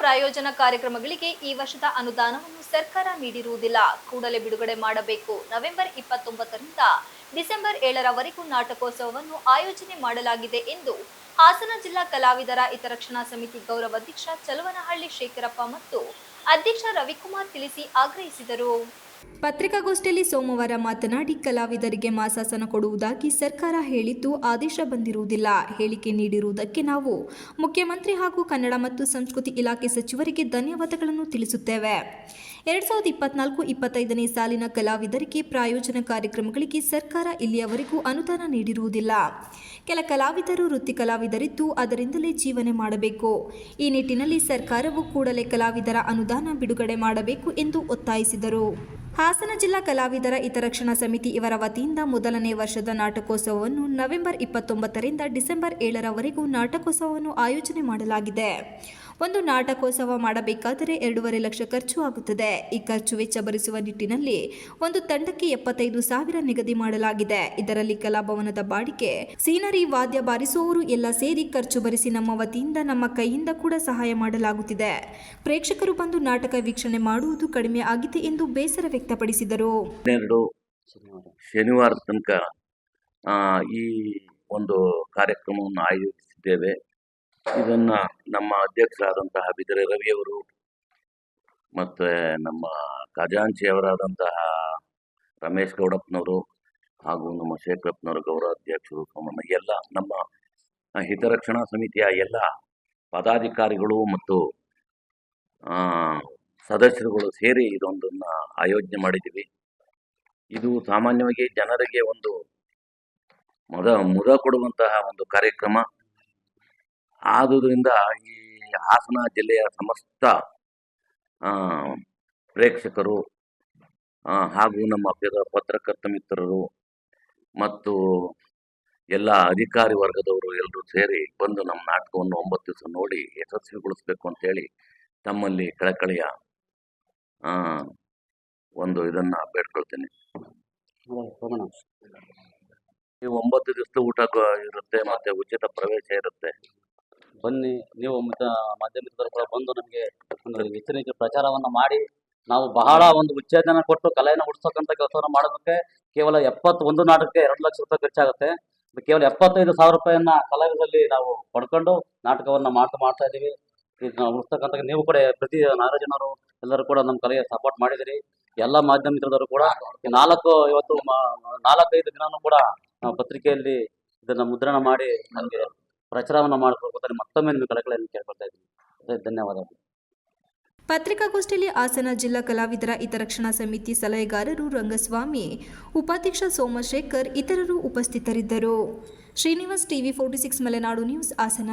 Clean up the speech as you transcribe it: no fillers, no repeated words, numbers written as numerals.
ಪ್ರಾಯೋಜನ ಕಾರ್ಯಕ್ರಮಗಳಿಗೆ ಈ ವರ್ಷದ ಅನುದಾನವನ್ನು ಸರ್ಕಾರ ನೀಡಿರುವುದಿಲ್ಲ. ಕೂಡಲೇ ಬಿಡುಗಡೆ ಮಾಡಬೇಕು. ನವೆಂಬರ್ 29ರಿಂದ ಡಿಸೆಂಬರ್ 7ರವರೆಗೂ ನಾಟಕೋತ್ಸವವನ್ನು ಆಯೋಜನೆ ಮಾಡಲಾಗಿದೆ ಎಂದು ಹಾಸನ ಜಿಲ್ಲಾ ಕಲಾವಿದರ ಹಿತರಕ್ಷಣಾ ಸಮಿತಿ ಗೌರವಾಧ್ಯಕ್ಷ ಚಲುವನಹಳ್ಳಿ ಶೇಖರಪ್ಪ ಮತ್ತು ಅಧ್ಯಕ್ಷ ರವಿಕುಮಾರ್ ತಿಳಿಸಿ ಆಗ್ರಹಿಸಿದರು. ಪತ್ರಿಕಾಗೋಷ್ಠಿಯಲ್ಲಿ ಸೋಮವಾರ ಮಾತನಾಡಿ, ಕಲಾವಿದರಿಗೆ ಮಾಸಾಸನ ಕೊಡುವುದಾಗಿ ಸರ್ಕಾರ ಹೇಳಿದ್ದು ಆದೇಶ ಬಂದಿರುವುದಿಲ್ಲ. ಹೇಳಿಕೆ ನೀಡಿರುವುದಕ್ಕೆ ನಾವು ಮುಖ್ಯಮಂತ್ರಿ ಹಾಗೂ ಕನ್ನಡ ಮತ್ತು ಸಂಸ್ಕೃತಿ ಇಲಾಖೆ ಸಚಿವರಿಗೆ ಧನ್ಯವಾದಗಳನ್ನು ತಿಳಿಸುತ್ತೇವೆ. 2024-25ನೇ ಸಾಲಿನ ಕಲಾವಿದರಿಗೆ ಪ್ರಾಯೋಜನ ಕಾರ್ಯಕ್ರಮಗಳಿಗೆ ಸರ್ಕಾರ ಇಲ್ಲಿಯವರೆಗೂ ಅನುದಾನ ನೀಡಿರುವುದಿಲ್ಲ. ಕೆಲ ಕಲಾವಿದರು ವೃತ್ತಿ ಕಲಾವಿದರಿದ್ದು ಅದರಿಂದಲೇ ಜೀವನ ಮಾಡಬೇಕು. ಈ ನಿಟ್ಟಿನಲ್ಲಿ ಸರ್ಕಾರವು ಕೂಡಲೇ ಕಲಾವಿದರ ಅನುದಾನ ಬಿಡುಗಡೆ ಮಾಡಬೇಕು ಎಂದು ಒತ್ತಾಯಿಸಿದರು. ಹಾಸನ ಜಿಲ್ಲಾ ಕಲಾವಿದರ ಹಿತರಕ್ಷಣಾ ಸಮಿತಿ ಇವರ ವತಿಯಿಂದ ಮೊದಲನೇ ವರ್ಷದ ನಾಟಕೋತ್ಸವವನ್ನು ನವೆಂಬರ್ 29ರಿಂದ ಡಿಸೆಂಬರ್ 7ರವರೆಗೂ ನಾಟಕೋತ್ಸವವನ್ನು ಆಯೋಜನೆ ಮಾಡಲಾಗಿದೆ. ಒಂದು ನಾಟಕೋತ್ಸವ ಮಾಡಬೇಕಾದರೆ 2.5 ಲಕ್ಷ ಖರ್ಚು ಆಗುತ್ತದೆ. ಈ ಖರ್ಚು ವೆಚ್ಚ ಭರಿಸುವ ನಿಟ್ಟಿನಲ್ಲಿ ಒಂದು ತಂಡಕ್ಕೆ 75,000 ನಿಗದಿ ಮಾಡಲಾಗಿದೆ. ಇದರಲ್ಲಿ ಕಲಾಭವನದ ಬಾಡಿಗೆ, ಸೀನರಿ, ವಾದ್ಯ ಬಾರಿಸುವವರು ಎಲ್ಲ ಸೇರಿ ಖರ್ಚು ಭರಿಸಿ ನಮ್ಮ ವತಿಯಿಂದ ನಮ್ಮ ಕೈಯಿಂದ ಕೂಡ ಸಹಾಯ ಮಾಡಲಾಗುತ್ತಿದೆ. ಪ್ರೇಕ್ಷಕರು ಬಂದು ನಾಟಕ ವೀಕ್ಷಣೆ ಮಾಡುವುದು ಕಡಿಮೆ ಆಗಿದೆ ಎಂದು ಬೇಸರ ವ್ಯಕ್ತಪಡಿಸಿದರು. ಶನಿವಾರ ತನಕ ಈ ಒಂದು ಕಾರ್ಯಕ್ರಮವನ್ನು ಆಯೋಜಿಸಿದ್ದೇವೆ. ಇದನ್ನು ನಮ್ಮ ಅಧ್ಯಕ್ಷರಾದಂತಹ ಬಿದರೆ ರವಿಯವರು ಮತ್ತು ನಮ್ಮ ಖಜಾಂಚಿಯವರಾದಂತಹ ರಮೇಶ್ ಗೌಡಪ್ಪನವರು ಹಾಗೂ ನಮ್ಮ ಶೇಖರಪ್ಪನವರು ಗೌರವಾಧ್ಯಕ್ಷರು, ಎಲ್ಲ ನಮ್ಮ ಹಿತರಕ್ಷಣಾ ಸಮಿತಿಯ ಎಲ್ಲ ಪದಾಧಿಕಾರಿಗಳು ಮತ್ತು ಸದಸ್ಯರುಗಳು ಸೇರಿ ಇದೊಂದನ್ನು ಆಯೋಜನೆ ಮಾಡಿದ್ದೀವಿ. ಇದು ಸಾಮಾನ್ಯವಾಗಿ ಜನರಿಗೆ ಒಂದು ಮುದ ಕೊಡುವಂತಹ ಒಂದು ಕಾರ್ಯಕ್ರಮ ಆದುದರಿಂದ ಈ ಹಾಸನ ಜಿಲ್ಲೆಯ ಸಮಸ್ತ ಪ್ರೇಕ್ಷಕರು ಹಾಗೂ ನಮ್ಮ ಪತ್ರಕರ್ತ ಮಿತ್ರರು ಮತ್ತು ಎಲ್ಲ ಅಧಿಕಾರಿ ವರ್ಗದವರು ಎಲ್ಲರೂ ಸೇರಿ ಬಂದು ನಮ್ಮ ನಾಟಕವನ್ನು 9 ದಿವಸ ನೋಡಿ ಯಶಸ್ವಿಗೊಳಿಸಬೇಕು ಅಂತೇಳಿ ತಮ್ಮಲ್ಲಿ ಕಳಕಳಿಯ ಒಂದು ಇದನ್ನು ಬೇಡ್ಕೊಳ್ತೇನೆ. ಈ 9 ದಿವಸದ ಊಟ ಇರುತ್ತೆ ಮತ್ತು ಉಚಿತ ಪ್ರವೇಶ ಇರುತ್ತೆ. ಬನ್ನಿ, ನೀವು ಮಾಧ್ಯಮಿಕರು ಕೂಡ ಬಂದು ನಮಗೆ ಒಂದು ಹೆಚ್ಚಿನ ಪ್ರಚಾರವನ್ನು ಮಾಡಿ ನಾವು ಬಹಳ ಒಂದು ಉತ್ತೇಜನ ಕೊಟ್ಟು ಕಲೆಯನ್ನು ಉಳಿಸ್ತಕ್ಕಂಥ ಕೆಲಸವನ್ನು ಮಾಡೋದಕ್ಕೆ ಕೇವಲ 71 ನಾಟಕಕ್ಕೆ 2 ಲಕ್ಷ ರೂಪಾಯಿ ಖರ್ಚಾಗುತ್ತೆ. ಕೇವಲ 75,000 ರೂಪಾಯಿಯನ್ನ ಕಲಾವಿದರಲ್ಲಿ ನಾವು ಪಡ್ಕೊಂಡು ನಾಟಕವನ್ನು ಮಾಡ್ತಾ ಇದ್ದೀವಿ. ಉಳಿಸ್ತಕ್ಕಂಥ ನೀವು ಕೂಡ ಪ್ರತಿ ನಾಗರಾಜನವರು ಎಲ್ಲರೂ ಕೂಡ ನಮ್ಮ ಕಲೆಗೆ ಸಪೋರ್ಟ್ ಮಾಡಿದಿರಿ. ಎಲ್ಲ ಮಾಧ್ಯಮಿಕರವರು ಕೂಡ ಈ 4-5 ದಿನನೂ ಕೂಡ ನಾವು ಪತ್ರಿಕೆಯಲ್ಲಿ ಇದನ್ನು ಮುದ್ರಣ ಮಾಡಿ ನಮಗೆ ಪ್ರಚಾರವನ್ನು ಮಾಡಿಕೊಡ್ತಾರೆ. ಮತ್ತೊಮ್ಮೆ ನಿಮಗೆ ಕಳಕಳಿಯನ್ನು ಕೇಳ್ಕೊಳ್ತಾ ಇದ್ದೀನಿ. ಧನ್ಯವಾದಗಳು. ಪತ್ರಿಕಾಗೋಷ್ಠಿಯಲ್ಲಿ ಹಾಸನ ಜಿಲ್ಲಾ ಕಲಾವಿದರ ಹಿತರಕ್ಷಣಾ ಸಮಿತಿ ಸಲಹೆಗಾರರು ರಂಗಸ್ವಾಮಿ, ಉಪಾಧ್ಯಕ್ಷ ಸೋಮಶೇಖರ್ ಇತರರು ಉಪಸ್ಥಿತರಿದ್ದರು. Srinivas, TV 46 Malenadu news, Hassan.